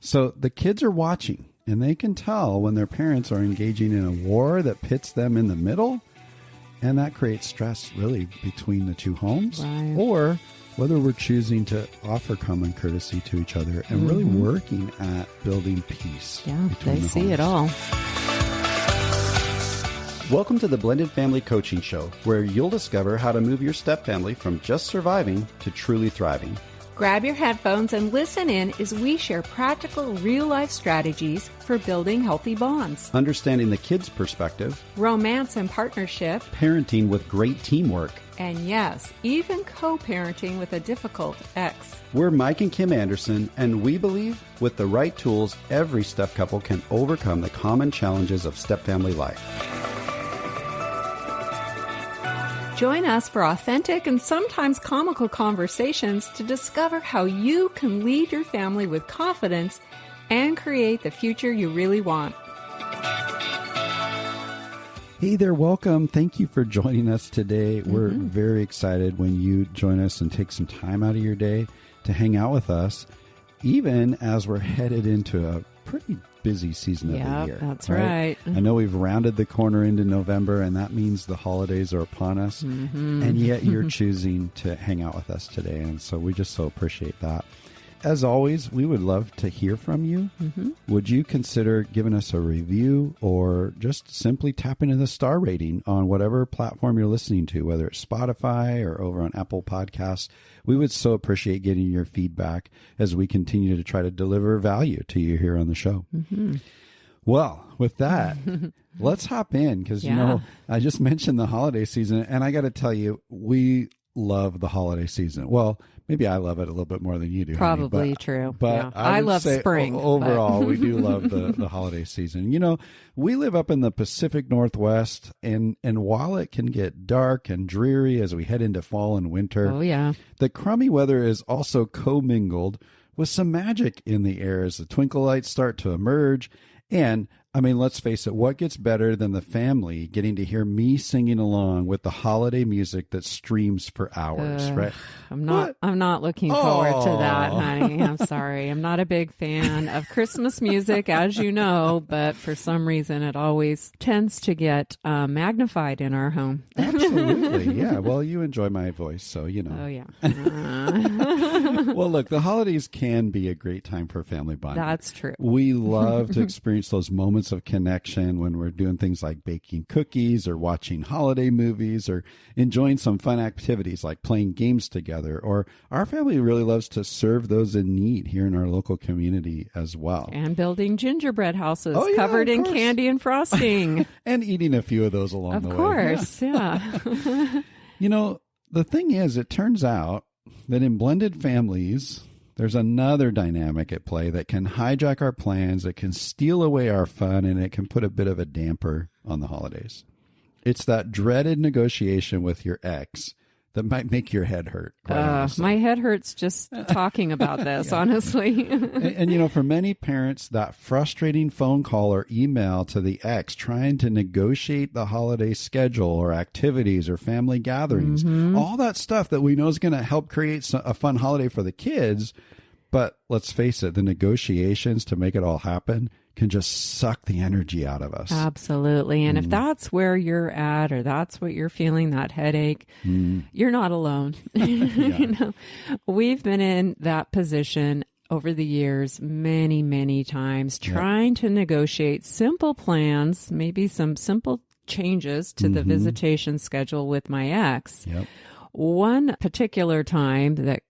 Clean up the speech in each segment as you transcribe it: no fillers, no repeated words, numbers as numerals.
So the kids are watching, and they can tell when their parents are engaging in a war that pits them in the middle, and that creates stress really between the two homes, right. or whether we're choosing to offer common courtesy to each other and really working at building peace. Yeah, between they the see homes. it all. Welcome to the Blended Family Coaching Show, where you'll discover how to move your step family from just surviving to truly thriving. Grab your headphones and listen in as we share practical, real-life strategies for building healthy bonds, Understanding the kids' perspective, romance and partnership, parenting with great teamwork. and yes, even co-parenting with a difficult ex. We're Mike and Kim Anderson, and we believe with the right tools, every step couple can overcome the common challenges of step family life. Join us for authentic and sometimes comical conversations to discover how you can lead your family with confidence and create the future you really want. Hey there, welcome. Thank you for joining us today. We're very excited when you join us and take some time out of your day to hang out with us, even as we're headed into a pretty busy season of the year. That's right. I know we've rounded the corner into November, and that means the holidays are upon us, and yet you're choosing to hang out with us today, and so we just so appreciate that. As always, we would love to hear from you. Would you consider giving us a review or just simply tapping into the star rating on whatever platform you're listening to, whether it's Spotify or over on Apple Podcasts? We would so appreciate getting your feedback as we continue to try to deliver value to you here on the show. Well, with that, let's hop in because, you know, I just mentioned the holiday season, and I got to tell you, we love the holiday season. Well, maybe I love it a little bit more than you do. Probably honey, true. But Yeah. I would love say spring. Overall, we do love the holiday season. You know, we live up in the Pacific Northwest, and while it can get dark and dreary as we head into fall and winter, Oh, yeah. the crummy weather is also commingled with some magic in the air as the twinkle lights start to emerge. And I mean, let's face it, what gets better than the family getting to hear me singing along with the holiday music that streams for hours, right? I'm not looking forward to that, honey. I'm sorry. I'm not a big fan of Christmas music, as you know, but for some reason it always tends to get magnified in our home. Absolutely. Yeah. Well, you enjoy my voice, so you know. Oh, yeah. Well, look, the holidays can be a great time for family bonding. That's true. We love to experience those moments of connection when we're doing things like baking cookies or watching holiday movies or enjoying some fun activities like playing games together. Or our family really loves to serve those in need here in our local community as well. And building gingerbread houses Oh, yeah, covered of in course. candy and frosting. And eating a few of those along the way. Of course, yeah. You know, the thing is, it turns out that in blended families, there's another dynamic at play that can hijack our plans, it can steal away our fun, and it can put a bit of a damper on the holidays. It's that dreaded negotiation with your ex that might make your head hurt. quite honestly. My head hurts just talking about this, honestly. And, you know, for many parents, that frustrating phone call or email to the ex trying to negotiate the holiday schedule or activities or family gatherings, all that stuff that we know is going to help create a fun holiday for the kids. But let's face it, the negotiations to make it all happen can just suck the energy out of us. Absolutely. And if that's where you're at or that's what you're feeling, that headache, you're not alone. You know, we've been in that position over the years many, many times, trying to negotiate simple plans, maybe some simple changes to the visitation schedule with my ex. Yep. One particular time that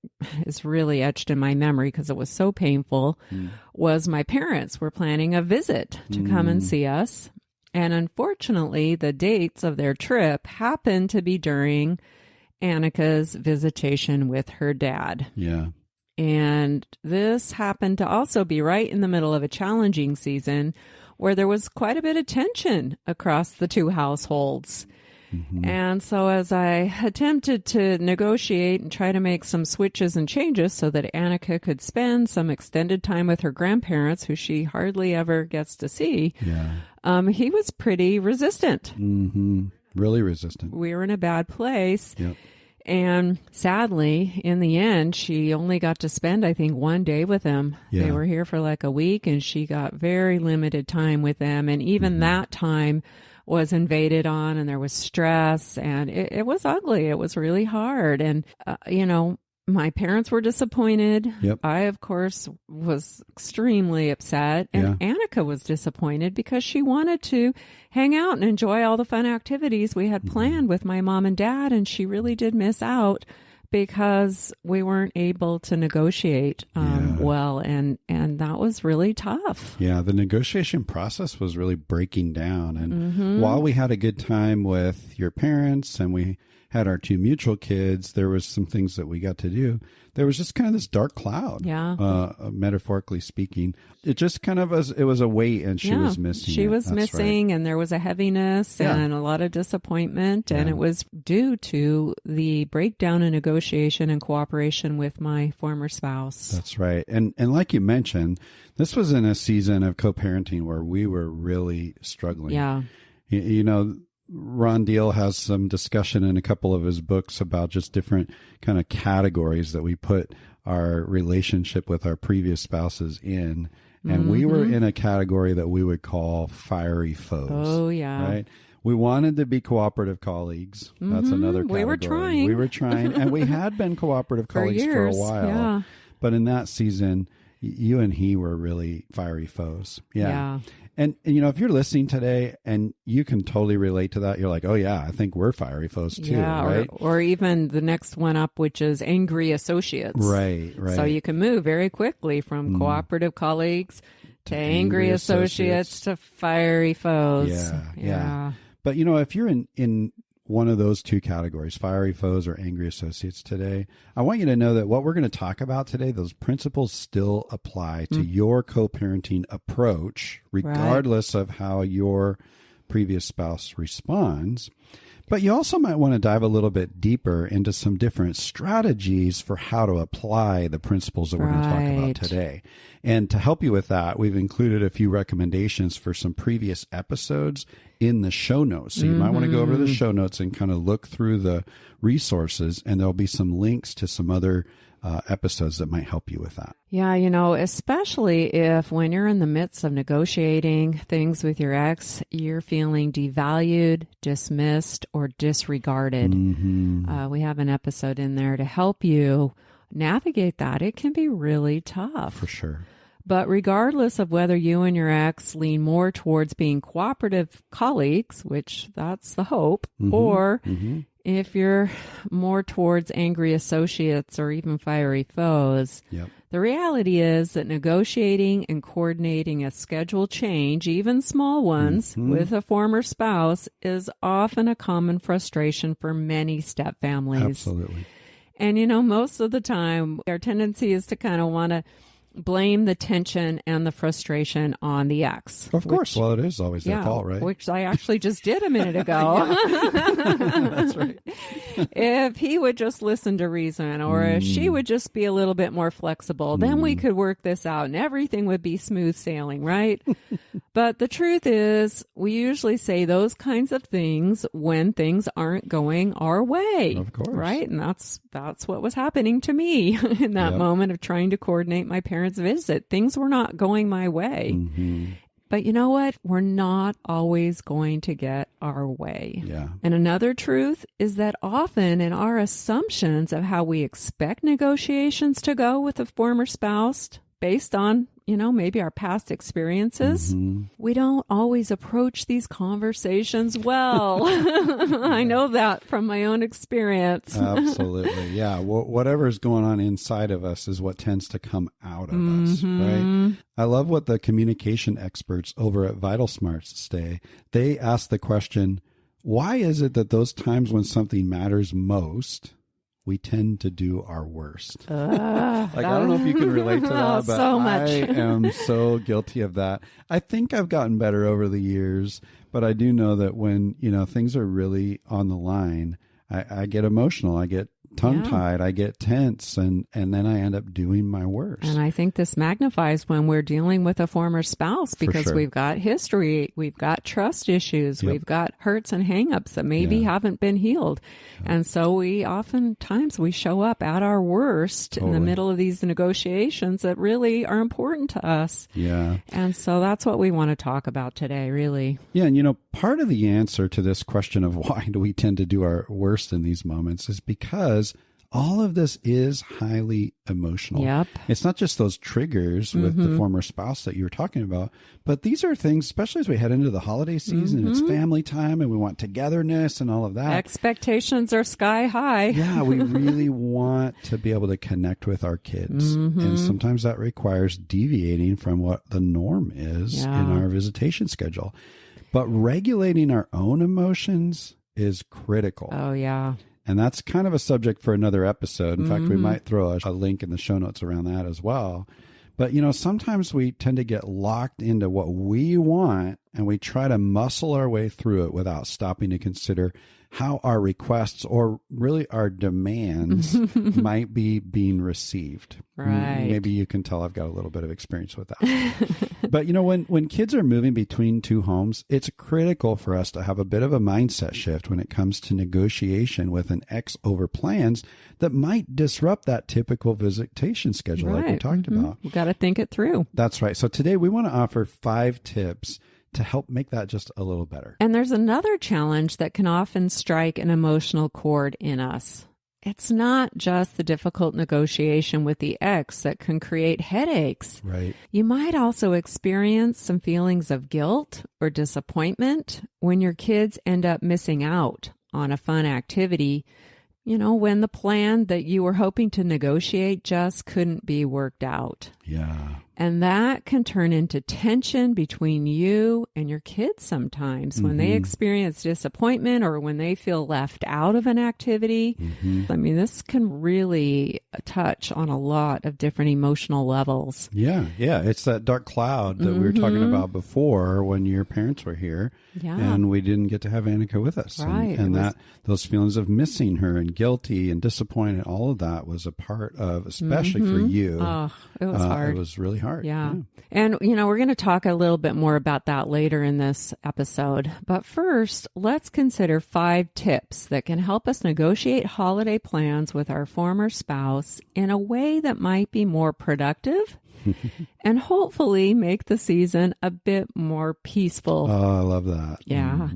is really etched in my memory because it was so painful was my parents were planning a visit to come and see us. And unfortunately, the dates of their trip happened to be during Annika's visitation with her dad. Yeah. And this happened to also be right in the middle of a challenging season where there was quite a bit of tension across the two households. And so as I attempted to negotiate and try to make some switches and changes so that Annika could spend some extended time with her grandparents, who she hardly ever gets to see, he was pretty resistant. Really resistant. We were in a bad place. Yep. And sadly, in the end, she only got to spend, I think, one day with them. Yeah. They were here for like a week, and she got very limited time with them. And even that time was invaded on, and there was stress, and it was ugly. It was really hard. And, my parents were disappointed. Yep. I, of course, was extremely upset. And Annika was disappointed because she wanted to hang out and enjoy all the fun activities we had planned with my mom and dad. And she really did miss out because we weren't able to negotiate well. And that was really tough. Yeah, the negotiation process was really breaking down. And while we had a good time with your parents and we had our two mutual kids, there was some things that we got to do. There was just kind of this dark cloud, metaphorically speaking. It just kind of was, it was a weight, and she was missing. She was missing, and there was a heaviness and a lot of disappointment, and it was due to the breakdown in negotiation and cooperation with my former spouse. That's right. And like you mentioned, this was in a season of co-parenting where we were really struggling. Yeah. Ron Deal has some discussion in a couple of his books about just different kind of categories that we put our relationship with our previous spouses in. And we were in a category that we would call fiery foes. Oh, yeah. Right? We wanted to be cooperative colleagues. That's another category. We were trying. We were trying. And we had been cooperative colleagues for a while. Yeah. But in that season, you and he were really fiery foes. Yeah. And if you're listening today and you can totally relate to that, you're like, oh, yeah, I think we're fiery foes too, right? Or even the next one up, which is angry associates. Right. So you can move very quickly from cooperative colleagues to angry associates to fiery foes. Yeah. But, if you're in one of those two categories, fiery foes or angry associates today, I want you to know that what we're going to talk about today, those principles still apply to your co-parenting approach, regardless of how your previous spouse responds. But you also might want to dive a little bit deeper into some different strategies for how to apply the principles that we're going to talk about today. And to help you with that, we've included a few recommendations for some previous episodes in the show notes. So you might want to go over to the show notes and kind of look through the resources, and there'll be some links to some other episodes that might help you with that. Yeah, especially if when you're in the midst of negotiating things with your ex, you're feeling devalued, dismissed, or disregarded. We have an episode in there to help you navigate that. It can be really tough. For sure. But regardless of whether you and your ex lean more towards being cooperative colleagues, which that's the hope, or if you're more towards angry associates or even fiery foes, the reality is that negotiating and coordinating a schedule change, even small ones, with a former spouse is often a common frustration for many step families. Absolutely. And, most of the time, our tendency is to kind of want to blame the tension and the frustration on the ex. Of course. Well, it is always their fault, right? Which I actually just did a minute ago. That's right. If he would just listen to reason, or if she would just be a little bit more flexible, then we could work this out and everything would be smooth sailing, right? But the truth is, we usually say those kinds of things when things aren't going our way. Of course. Right? And that's what was happening to me in that moment of trying to coordinate my parents' visit. Things were not going my way. But you know what? We're not always going to get our way. Yeah. And another truth is that often in our assumptions of how we expect negotiations to go with a former spouse, based on, maybe our past experiences, we don't always approach these conversations well. I know that from my own experience. Absolutely. Yeah. Whatever's going on inside of us is what tends to come out of us, right? I love what the communication experts over at Vital Smarts say. They ask the question, why is it that those times when something matters most, we tend to do our worst? I don't know if you can relate to that, but so much. I am so guilty of that. I think I've gotten better over the years, but I do know that when, things are really on the line, I get emotional. I get tongue-tied, I get tense, and then I end up doing my worst. And I think this magnifies when we're dealing with a former spouse because we've got history, we've got trust issues, we've got hurts and hang-ups that maybe haven't been healed. And so we show up at our worst in the middle of these negotiations that really are important to us. Yeah. And so that's what we want to talk about today, really. Yeah, and part of the answer to this question of why do we tend to do our worst in these moments is because all of this is highly emotional. Yep. It's not just those triggers with the former spouse that you were talking about, but these are things, especially as we head into the holiday season, it's family time and we want togetherness and all of that. Expectations are sky high. Yeah, we really want to be able to connect with our kids. And sometimes that requires deviating from what the norm is in our visitation schedule. But regulating our own emotions is critical. Oh, yeah. And that's kind of a subject for another episode. In fact, we might throw a link in the show notes around that as well. But, sometimes we tend to get locked into what we want and we try to muscle our way through it without stopping to consider how our requests or really our demands might be being received. Right. Maybe you can tell I've got a little bit of experience with that. But, when kids are moving between two homes, it's critical for us to have a bit of a mindset shift when it comes to negotiation with an ex over plans that might disrupt that typical visitation schedule like we talked about. We've got to think it through. That's right. So today we want to offer 5 tips to help make that just a little better. And there's another challenge that can often strike an emotional chord in us. It's not just the difficult negotiation with the ex that can create headaches. Right. You might also experience some feelings of guilt or disappointment when your kids end up missing out on a fun activity, when the plan that you were hoping to negotiate just couldn't be worked out. Yeah. And that can turn into tension between you and your kids sometimes when they experience disappointment or when they feel left out of an activity. I mean, this can really touch on a lot of different emotional levels. Yeah. It's that dark cloud that we were talking about before when your parents were here and we didn't get to have Annika with us. Right. And those feelings of missing her and guilty and disappointed, all of that was a part of, especially for you. Oh, it was hard. It was really hard. Yeah. And, we're going to talk a little bit more about that later in this episode. But first, let's consider 5 tips that can help us negotiate holiday plans with our former spouse in a way that might be more productive and hopefully make the season a bit more peaceful. Oh, I love that. Yeah.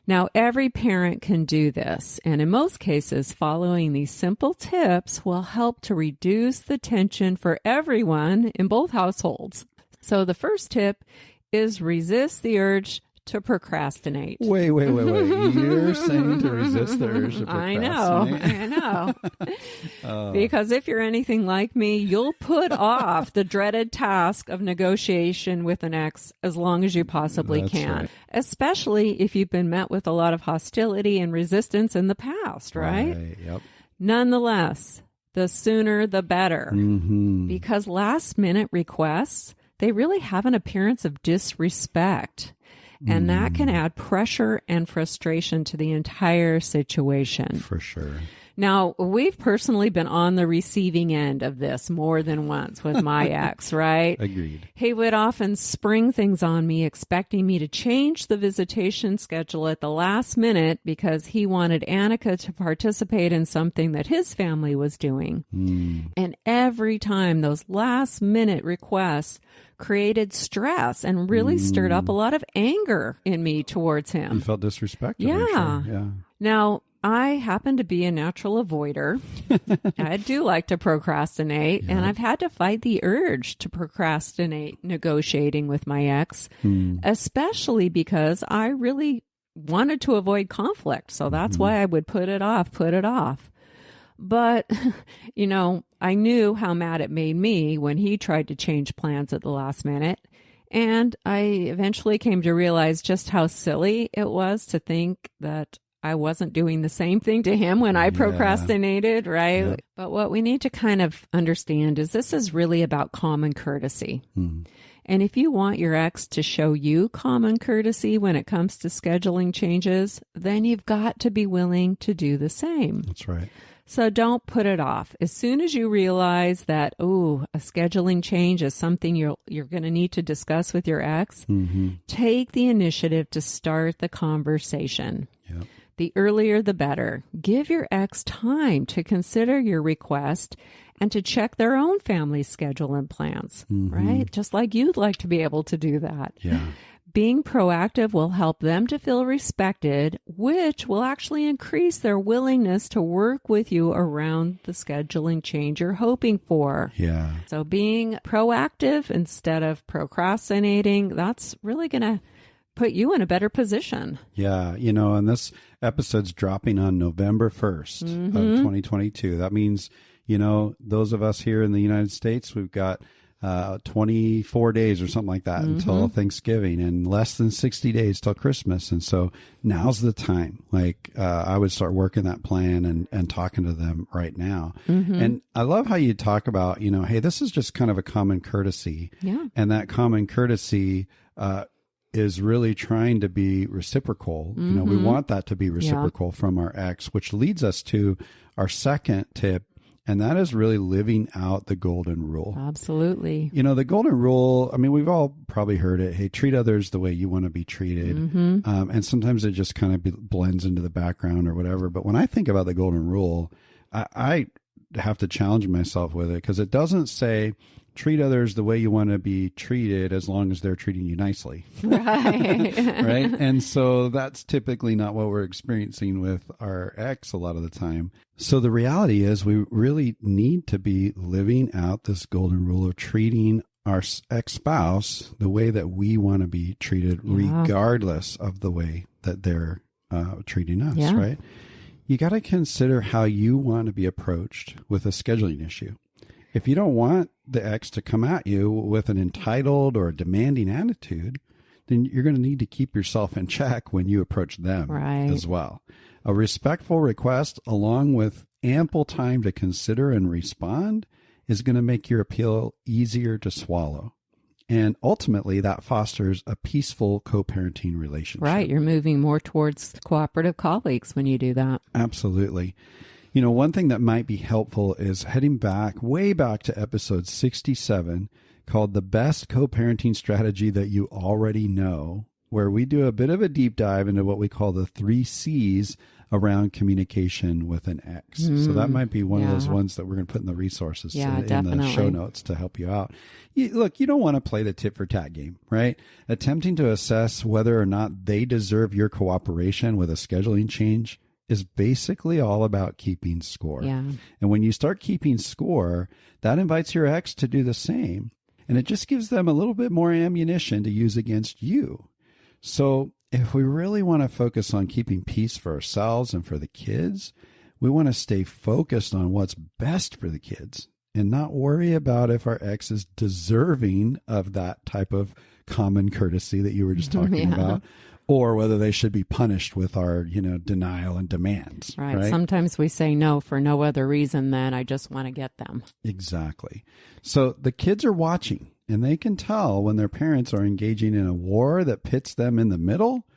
Now, every parent can do this, and in most cases, following these simple tips will help to reduce the tension for everyone in both households. So the first tip is resist the urge to procrastinate. Wait. You're saying to resist the urge to procrastinate? I know. Because if you're anything like me, you'll put off the dreaded task of negotiation with an ex as long as you possibly can, right. Especially if you've been met with a lot of hostility and resistance in the past, right? Yep. Nonetheless, the sooner the better. Because last-minute requests, they really have an appearance of disrespect. And that can add pressure and frustration to the entire situation. For sure. Now, we've personally been on the receiving end of this more than once with my ex, right? Agreed. He would often spring things on me, expecting me to change the visitation schedule at the last minute because he wanted Annika to participate in something that his family was doing. And every time those last minute requests created stress and really stirred up a lot of anger in me towards him. You felt disrespected. Yeah. Sure. Yeah. Now, I happen to be a natural avoider. I do like to procrastinate, and I've had to fight the urge to procrastinate negotiating with my ex, especially because I really wanted to avoid conflict. So that's why I would put it off. But, I knew how mad it made me when he tried to change plans at the last minute. And I eventually came to realize just how silly it was to think that I wasn't doing the same thing to him when I procrastinated, right? Yep. But what we need to kind of understand is this is really about common courtesy. And if you want your ex to show you common courtesy when it comes to scheduling changes, then you've got to be willing to do the same. That's right. So don't put it off. As soon as you realize that, a scheduling change is something you're going to need to discuss with your ex, take the initiative to start the conversation. Yep. The earlier, the better. Give your ex time to consider your request and to check their own family schedule and plans, right? Just like you'd like to be able to do that. Yeah. Being proactive will help them to feel respected, which will actually increase their willingness to work with you around the scheduling change you're hoping for. Yeah. So being proactive instead of procrastinating, that's really going to put you in a better position. Yeah. And this episode's dropping on November 1st of 2022. That means, those of us here in the United States, we've got 24 days or something like that until Thanksgiving, and less than 60 days till Christmas. And so now's the time. I would start working that plan and talking to them right now. And I love how you talk about, hey, this is just kind of a common courtesy. Yeah. And that common courtesy, is really trying to be reciprocal. We want that to be reciprocal from our ex, which leads us to our second tip. And that is really living out the golden rule. Absolutely. The golden rule, we've all probably heard it. Hey, treat others the way you want to be treated. And sometimes it just kind of blends into the background or whatever. But when I think about the golden rule, I have to challenge myself with it, because it doesn't say treat others the way you want to be treated as long as they're treating you nicely. Right. Right. And so that's typically not what we're experiencing with our ex a lot of the time. So the reality is we really need to be living out this golden rule of treating our ex-spouse the way that we want to be treated, regardless of the way that they're treating us, right? You got to consider how you want to be approached with a scheduling issue. If you don't want the ex to come at you with an entitled or demanding attitude, then you're going to need to keep yourself in check when you approach them as well. A respectful request, along with ample time to consider and respond, is going to make your appeal easier to swallow. And ultimately, that fosters a peaceful co-parenting relationship. Right. You're moving more towards cooperative colleagues when you do that. Absolutely. One thing that might be helpful is heading way back to episode 67, called The Best Co-Parenting Strategy That You Already Know, where we do a bit of a deep dive into what we call the 3 C's around communication with an ex. So that might be one of those ones that we're going to put in the resources in the show notes to help you out. Look, you don't want to play the tit for tat game, right? Attempting to assess whether or not they deserve your cooperation with a scheduling change is basically all about keeping score. Yeah. And when you start keeping score, that invites your ex to do the same. And it just gives them a little bit more ammunition to use against you. So if we really want to focus on keeping peace for ourselves and for the kids, we want to stay focused on what's best for the kids and not worry about if our ex is deserving of that type of common courtesy that you were just talking about, or whether they should be punished with our, denial and demands. Right. Sometimes we say no for no other reason than I just want to get them. Exactly. So the kids are watching, and they can tell when their parents are engaging in a war that pits them in the middle,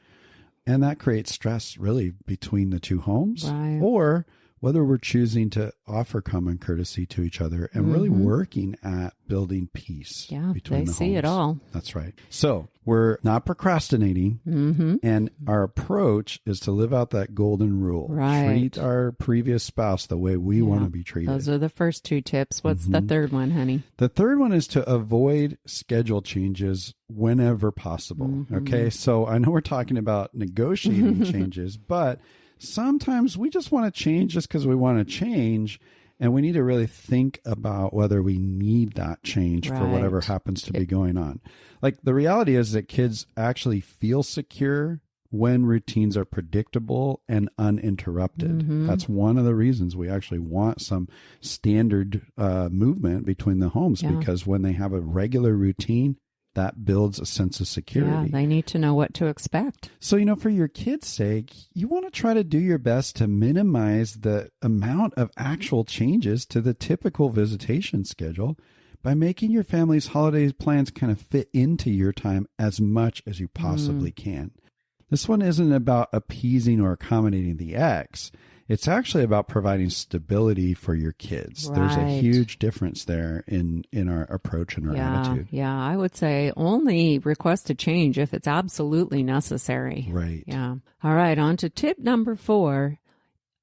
and that creates stress really between the two homes, or whether we're choosing to offer common courtesy to each other and really working at building peace between the homes. They see it all. That's right. So we're not procrastinating, and our approach is to live out that golden rule. Treat our previous spouse the way we want to be treated. Those are the first 2 tips. What's the third one, honey? The third one is to avoid schedule changes whenever possible. Okay, so I know we're talking about negotiating changes, but sometimes we just want to change just because we want to change, and we need to really think about whether we need that change for whatever happens to be going on. Like, the reality is that kids actually feel secure when routines are predictable and uninterrupted. That's one of the reasons we actually want some standard movement between the homes, because when they have a regular routine, that builds a sense of security. Yeah, they need to know what to expect. So, for your kids' sake, you want to try to do your best to minimize the amount of actual changes to the typical visitation schedule by making your family's holiday plans kind of fit into your time as much as you possibly can. This one isn't about appeasing or accommodating the ex. It's actually about providing stability for your kids. There's a Right. huge difference there in our approach and our attitude. Yeah, I would say only request a change if it's absolutely necessary. Right. Yeah. All right, on to tip number 4.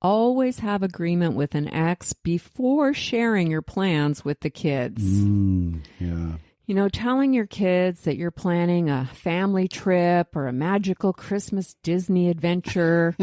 Always have agreement with an ex before sharing your plans with the kids. Yeah. You know, telling your kids that you're planning a family trip or a magical Christmas Disney adventure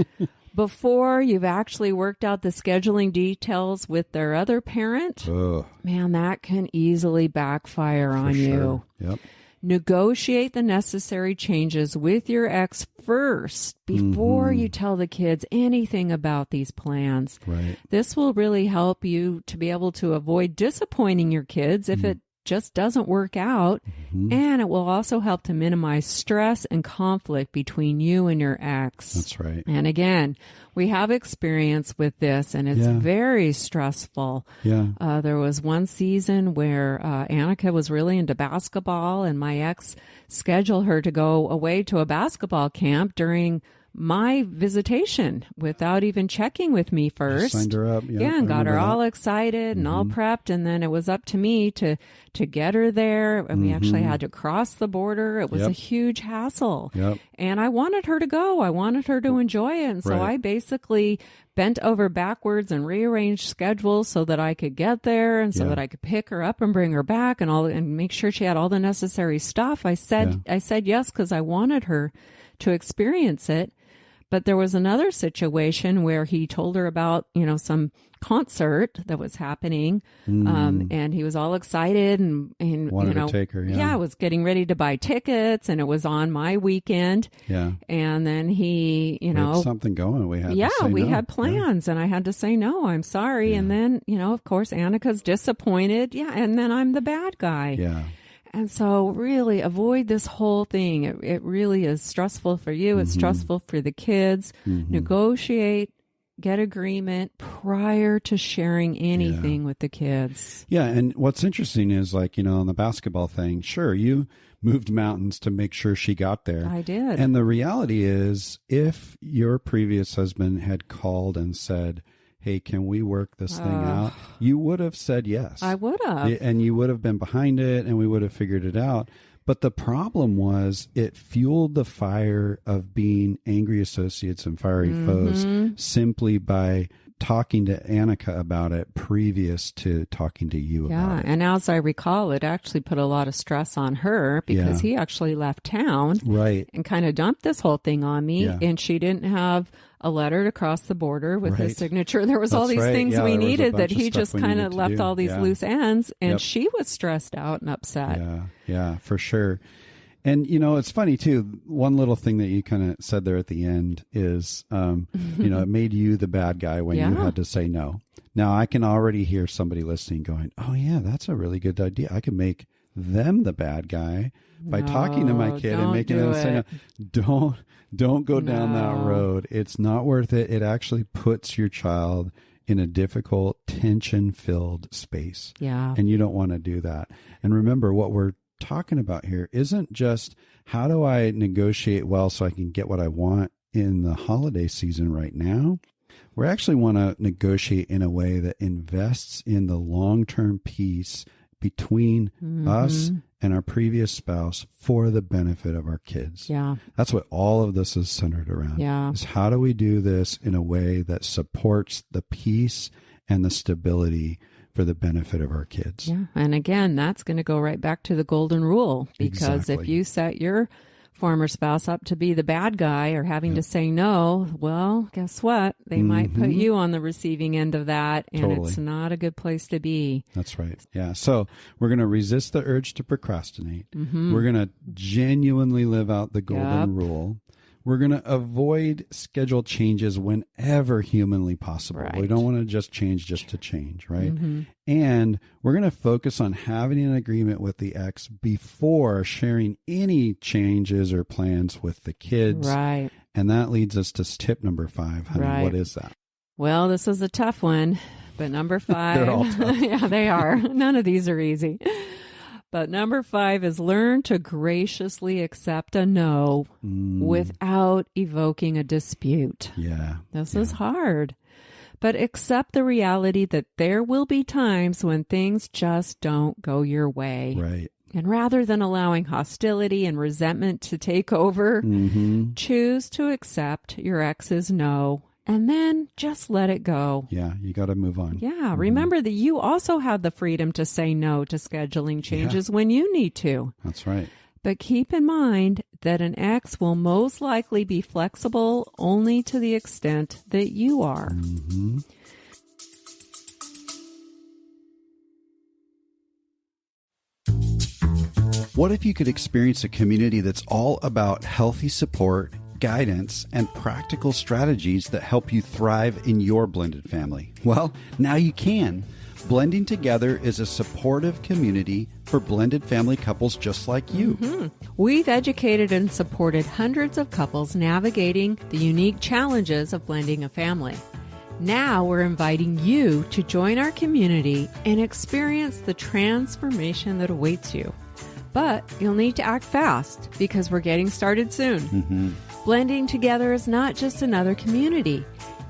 before you've actually worked out the scheduling details with their other parent, Oh, man, that can easily backfire on for you. sure. Yep. Negotiate the necessary changes with your ex first before you tell the kids anything about these plans. Right. This will really help you to be able to avoid disappointing your kids if it just doesn't work out. And it will also help to minimize stress and conflict between you and your ex. That's right. And again, we have experience with this, and it's Yeah. very stressful. Yeah. There was one season where Annika was really into basketball, and my ex scheduled her to go away to a basketball camp during my visitation without even checking with me first. Signed her up. Yeah, I and got her remember all that. excited and all prepped, and then it was up to me to get her there, and we actually had to cross the border. It was Yep. a huge hassle. Yep. And I wanted her to go. I wanted her to enjoy it. And so Right. I basically bent over backwards and rearranged schedules so that I could get there and so Yeah. that I could pick her up and bring her back and make sure she had all the necessary stuff. I said yes because I wanted her to experience it. But there was another situation where he told her about, some concert that was happening, and he was all excited and Wanted to take her, yeah. was getting ready to buy tickets, and it was on my weekend. Yeah. And then he, We had something going. We had to say we no. had plans, and I had to say no, I'm sorry. And then, of course, Annika's disappointed. Yeah, and then I'm the bad guy. Yeah. And so really avoid this whole thing. It really is stressful for you. It's stressful for the kids. Negotiate, get agreement prior to sharing anything with the kids. Yeah. And what's interesting is on the basketball thing, sure, you moved mountains to make sure she got there. I did. And the reality is, if your previous husband had called and said, hey, can we work this thing out? You would have said yes. I would have. And you would have been behind it, and we would have figured it out. But the problem was it fueled the fire of being angry associates and fiery foes simply by talking to Annika about it previous to talking to you about it. And as I recall, it actually put a lot of stress on her because he actually left town Right. and kind of dumped this whole thing on me. Yeah. And she didn't have a letter to cross the border with his Right. signature. There was all That's these right. things Yeah, we there was a needed bunch that of he stuff just we kind needed of to left do. all these Yeah. loose ends, and Yep. she was stressed out and upset. Yeah, for sure. And, it's funny, too. One little thing that you kind of said there at the end is, it made you the bad guy when you had to say no. Now, I can already hear somebody listening going, oh, yeah, that's a really good idea. I could make them the bad guy by talking to my kid and don't making do them say no. Don't go down that No. road. It's not worth it. It actually puts your child in a difficult, tension-filled space. Yeah. And you don't want to do that. And remember, what we're talking about here isn't just how do I negotiate well so I can get what I want in the holiday season right now. We actually want to negotiate in a way that invests in the long-term peace between us and our previous spouse for the benefit of our kids. Yeah. That's what all of this is centered around. Yeah. Is how do we do this in a way that supports the peace and the stability for the benefit of our kids. Yeah. And again, that's going to go right back to the golden rule, because if Exactly. you set your former spouse up to be the bad guy or having to say no, well, guess what? They might put you on the receiving end of that, and Totally. it's not a good place to be. That's right. Yeah. So we're going to resist the urge to procrastinate. We're going to genuinely live out the golden rule. We're going to avoid schedule changes whenever humanly possible. We Right. don't want to just to change, right? And we're going to focus on having an agreement with the ex before sharing any changes or plans with the kids. Right. And that leads us to tip number 5. Honey, Right. what is that? Well, this is a tough one, but number 5. They're all tough. Yeah, they are. None of these are easy. But number 5 is learn to graciously accept a no without evoking a dispute. Yeah. This is hard. but accept the reality that there will be times when things just don't go your way. Right. And rather than allowing hostility and resentment to take over, choose to accept your ex's no, and then just let it go. Yeah, you got to move on. Yeah, remember that you also have the freedom to say no to scheduling changes when you need to. That's right. But keep in mind that an ex will most likely be flexible only to the extent that you are. Mm-hmm. What if you could experience a community that's all about healthy support, guidance, and practical strategies that help you thrive in your blended family? Well, now you can. Blending Together is a supportive community for blended family couples just like you. We've educated and supported hundreds of couples navigating the unique challenges of blending a family. Now we're inviting you to join our community and experience the transformation that awaits you. But you'll need to act fast because we're getting started soon. Blending Together is not just another community.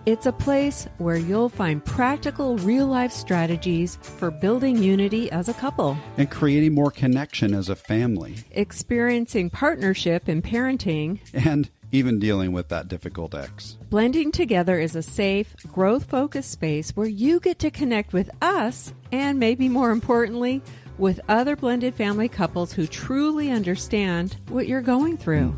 It's a place where you'll find practical, real-life strategies for building unity as a couple, And creating more connection as a family. experiencing partnership in parenting. And even dealing with that difficult ex. Blending Together is a safe, growth-focused space where you get to connect with us and, maybe more importantly, with other blended family couples who truly understand what you're going through.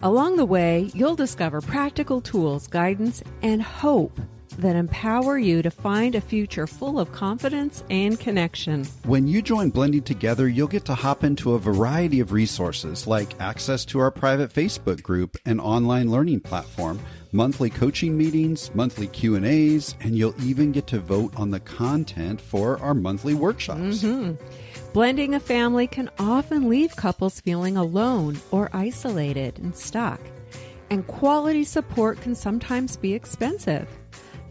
Along the way, you'll discover practical tools, guidance, and hope that empower you to find a future full of confidence and connection. When you join Blending Together, you'll get to hop into a variety of resources like access to our private Facebook group and online learning platform, monthly coaching meetings, monthly Q&As, and you'll even get to vote on the content for our monthly workshops. Blending a family can often leave couples feeling alone or isolated and stuck, and quality support can sometimes be expensive.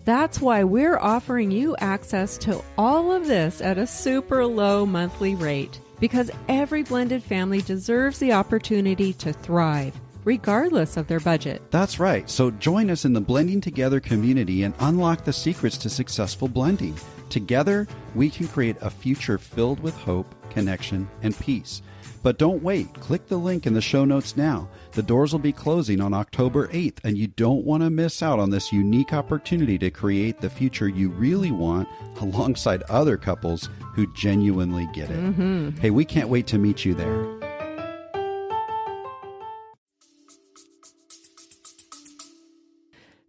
That's why we're offering you access to all of this at a super low monthly rate, because every blended family deserves the opportunity to thrive, regardless of their budget. That's right. So join us in the Blending Together community and unlock the secrets to successful blending. Together, we can create a future filled with hope, connection, and peace. But don't wait. Click the link in the show notes now. The doors will be closing on October 8th, and you don't want to miss out on this unique opportunity to create the future you really want alongside other couples who genuinely get it. Hey, we can't wait to meet you there.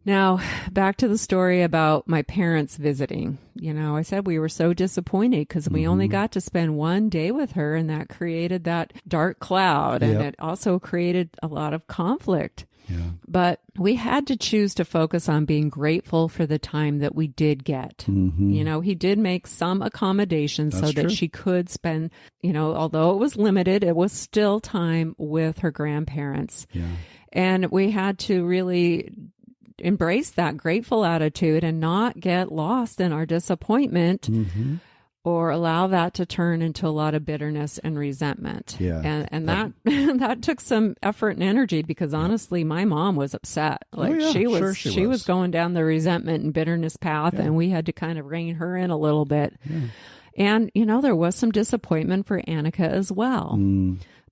Now, back to the story about my parents visiting. You know, I said we were so disappointed because we only got to spend one day with her, and that created that dark cloud, and it also created a lot of conflict. Yeah. But we had to choose to focus on being grateful for the time that we did get. You know, he did make some accommodations so that she could spend, you know, although it was limited, it was still time with her grandparents. Yeah. And we had to really embrace that grateful attitude and not get lost in our disappointment or allow that to turn into a lot of bitterness and resentment. Yeah. And that that took some effort and energy because honestly, my mom was upset. Like she was going down the resentment and bitterness path, and we had to kind of rein her in a little bit. And, you know, there was some disappointment for Annika as well.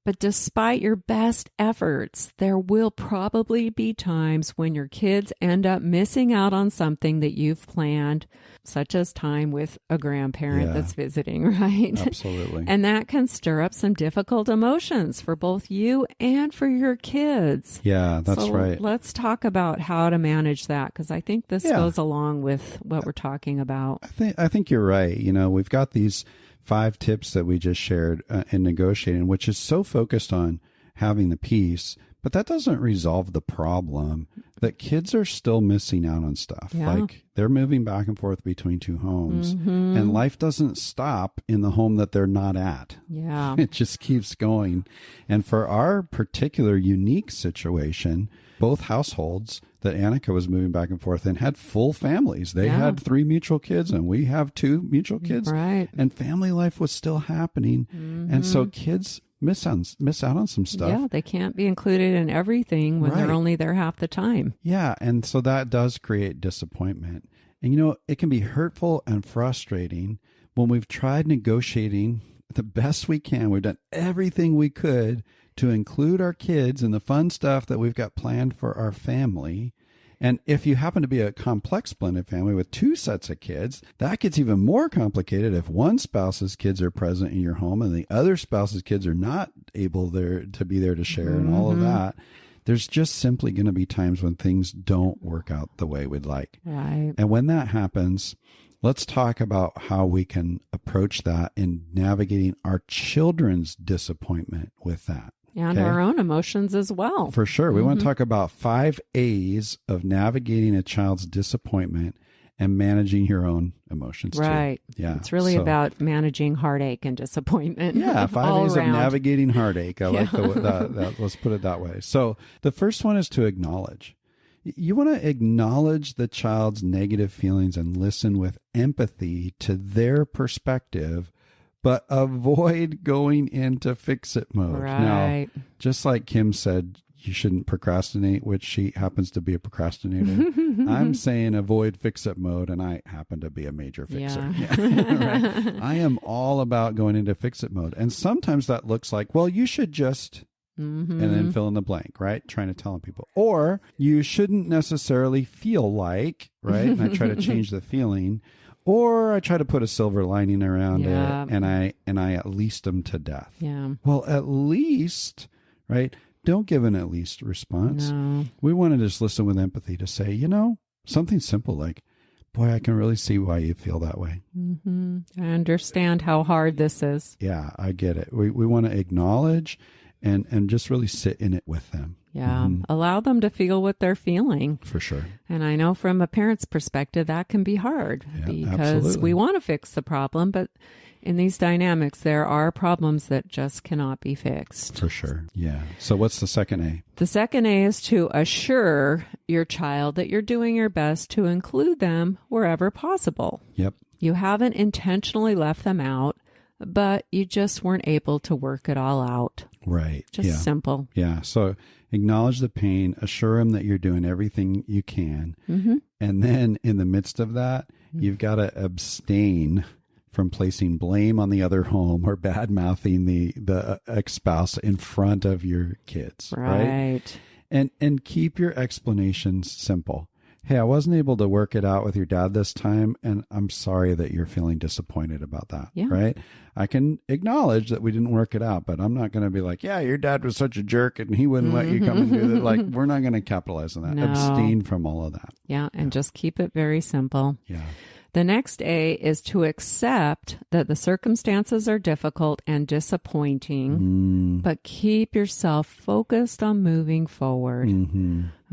But despite your best efforts, there will probably be times when your kids end up missing out on something that you've planned, such as time with a grandparent that's visiting, right? Absolutely. And that can stir up some difficult emotions for both you and for your kids. Yeah, that's right. Let's talk about how to manage that, because I think this goes along with what we're talking about. I think you're right. You know, we've got these 5 tips that we just shared in negotiating, which is so focused on having the peace, but that doesn't resolve the problem that kids are still missing out on stuff. Like they're moving back and forth between 2 homes, and life doesn't stop in the home that they're not at. Yeah. It just keeps going. And for our particular unique situation, both households that Annika was moving back and forth in had full families. They had 3 mutual kids, and we have 2 mutual kids. Right. And family life was still happening. And so kids miss out on some stuff. Yeah, they can't be included in everything when they're only there half the time. Yeah, and so that does create disappointment. And, it can be hurtful and frustrating when we've tried negotiating the best we can. We've done everything we could to include our kids in the fun stuff that we've got planned for our family. And if you happen to be a complex blended family with 2 sets of kids, that gets even more complicated if one spouse's kids are present in your home and the other spouse's kids are not able there to be there to share and all of that. There's just simply going to be times when things don't work out the way we'd like. Right. And when that happens, let's talk about how we can approach that in navigating our children's disappointment with that. And our own emotions as well. For sure. We want to talk about 5 A's of navigating a child's disappointment and managing your own emotions right. too. Yeah. It's really about managing heartache and disappointment. Yeah, 5 A's of navigating heartache. I like that. Let's put it that way. So the first one is to acknowledge. You want to acknowledge the child's negative feelings and listen with empathy to their perspective, but avoid going into fix-it mode. Right. Now, just like Kim said, you shouldn't procrastinate, which she happens to be a procrastinator. I'm saying avoid fix-it mode, and I happen to be a major fixer. Yeah. Right? I am all about going into fix-it mode. And sometimes that looks like, well, you should just... and then fill in the blank, right? Trying to tell people. Or you shouldn't necessarily feel like, right? And I try to change the feeling. Or I try to put a silver lining around it, and I at least them to death. Yeah. Well, at least, right? Don't give an at least response. No. We want to just listen with empathy to say, something simple like, boy, I can really see why you feel that way. Mm-hmm. I understand how hard this is. Yeah, I get it. We want to acknowledge and just really sit in it with them. Yeah. Allow them to feel what they're feeling. For sure. And I know from a parent's perspective, that can be hard because we want to fix the problem, but in these dynamics, there are problems that just cannot be fixed. For sure. Yeah. So what's the second A? The second A is to assure your child that you're doing your best to include them wherever possible. Yep. You haven't intentionally left them out, but you just weren't able to work it all out. Right. Just simple. Yeah. So acknowledge the pain, assure them that you're doing everything you can. And then in the midst of that, you've got to abstain from placing blame on the other home or bad mouthing the ex-spouse in front of your kids. Right. And keep your explanations simple. Hey, I wasn't able to work it out with your dad this time, and I'm sorry that you're feeling disappointed about that, right? I can acknowledge that we didn't work it out, but I'm not going to be like, yeah, your dad was such a jerk and he wouldn't let you come and do that. Like, we're not going to capitalize on that. No. Abstain from all of that. Yeah, and just keep it very simple. Yeah. The next A is to accept that the circumstances are difficult and disappointing, but keep yourself focused on moving forward.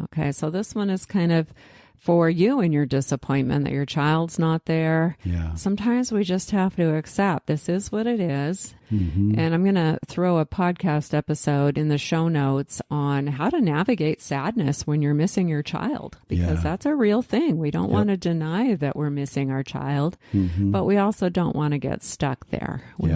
Okay, so this one is kind of for you and your disappointment that your child's not there. Yeah. Sometimes we just have to accept this is what it is. And I'm going to throw a podcast episode in the show notes on how to navigate sadness when you're missing your child, because that's a real thing. We don't want to deny that we're missing our child, but we also don't want to get stuck there. We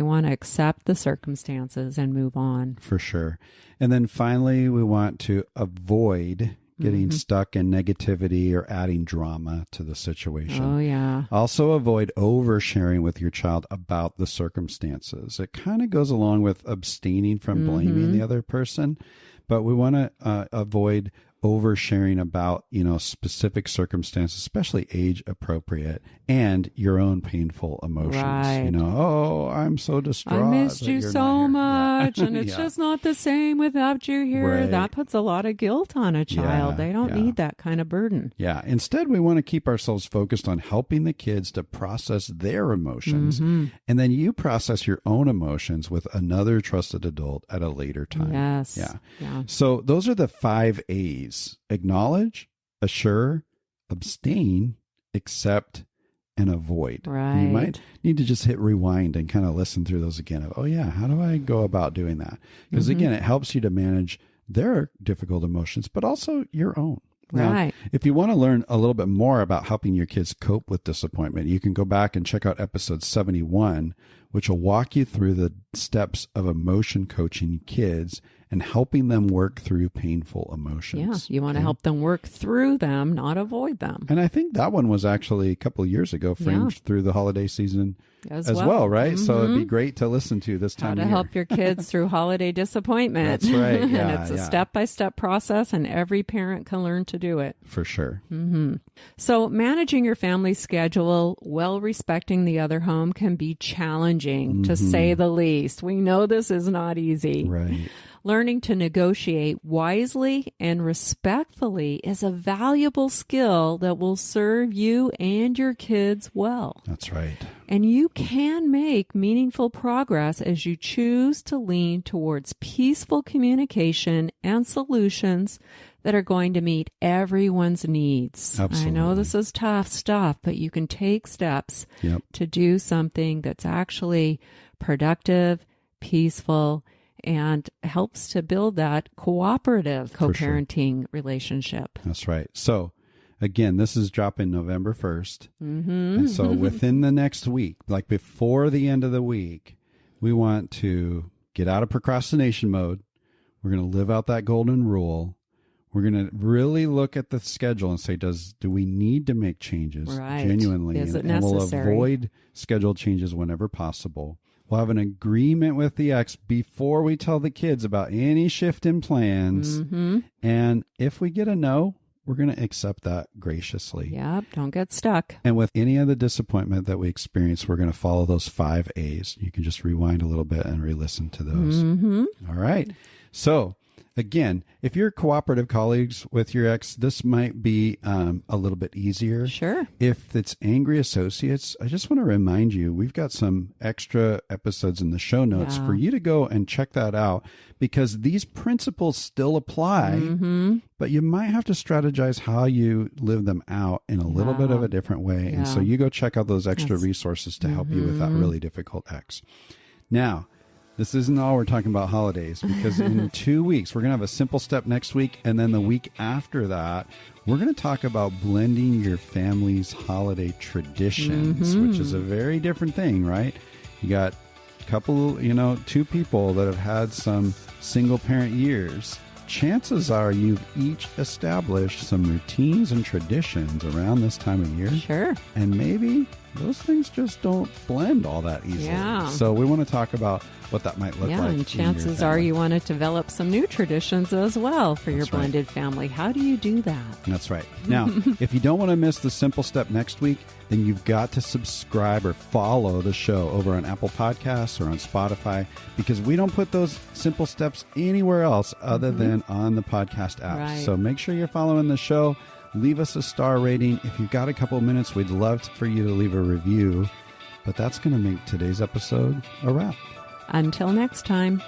want to accept the circumstances and move on. For sure. And then finally, we want to avoid getting stuck in negativity or adding drama to the situation. Oh, yeah. Also avoid oversharing with your child about the circumstances. It kind of goes along with abstaining from blaming the other person, but we want to avoid oversharing about, specific circumstances, especially age appropriate, and your own painful emotions. Right. Oh, I'm so distraught. I missed you so much, and it's Yeah. just not the same without you here. Right. That puts a lot of guilt on a child. They don't need that kind of burden. Yeah. Instead, we want to keep ourselves focused on helping the kids to process their emotions. And then you process your own emotions with another trusted adult at a later time. Yes. Yeah. So those are the 5 A's. Acknowledge, assure, abstain, accept, and avoid. Right. You might need to just hit rewind and kind of listen through those again. Oh, yeah. How do I go about doing that? Because again, it helps you to manage their difficult emotions, but also your own. Now, if you want to learn a little bit more about helping your kids cope with disappointment, you can go back and check out episode 71, which will walk you through the steps of emotion coaching kids and helping them work through painful emotions. Yeah, you want to help them work through them, not avoid them. And I think that one was actually a couple of years ago, framed through the holiday season as well, right? So it'd be great to listen to this time How of to year. help your kids through holiday disappointment. That's right. Yeah, and it's a step-by-step process, and every parent can learn to do it. For sure. So managing your family schedule while respecting the other home can be challenging, to say the least. We know this is not easy. Right. Learning to negotiate wisely and respectfully is a valuable skill that will serve you and your kids well. That's right. And you can make meaningful progress as you choose to lean towards peaceful communication and solutions that are going to meet everyone's needs. Absolutely. I know this is tough stuff, but you can take steps to do something that's actually productive, peaceful, and helps to build that cooperative co-parenting relationship. That's right. So, again, this is dropping November 1st. And so within the next week, like before the end of the week, we want to get out of procrastination mode. We're going to live out that golden rule. We're going to really look at the schedule and say, do we need to make changes genuinely? Is it and we'll necessary? avoid schedule changes whenever possible. We'll have an agreement with the ex before we tell the kids about any shift in plans. And if we get a no, we're going to accept that graciously. Yep, don't get stuck. And with any other disappointment that we experience, we're going to follow those 5 A's. You can just rewind a little bit and re-listen to those. All right. So, again, if you're cooperative colleagues with your ex, this might be a little bit easier. Sure. If it's angry associates, I just want to remind you, we've got some extra episodes in the show notes for you to go and check that out, because these principles still apply, but you might have to strategize how you live them out in a little bit of a different way. And so you go check out those extra resources to help you with that really difficult ex. Now, this isn't all we're talking about holidays, because in 2 weeks, we're going to have a simple step next week. And then the week after that, we're going to talk about blending your family's holiday traditions, which is a very different thing, right? You got a couple, 2 people that have had some single parent years. Chances are you've each established some routines and traditions around this time of year. Sure. And maybe those things just don't blend all that easily. Yeah. So we want to talk about what that might look like. Yeah, and chances are you want to develop some new traditions as well for your blended family. How do you do that? That's right. Now, if you don't want to miss the simple step next week, then you've got to subscribe or follow the show over on Apple Podcasts or on Spotify, because we don't put those simple steps anywhere else other than on the podcast app. Right. So make sure you're following the show. Leave us a star rating. If you've got a couple of minutes, we'd love for you to leave a review. But that's going to make today's episode a wrap. Until next time.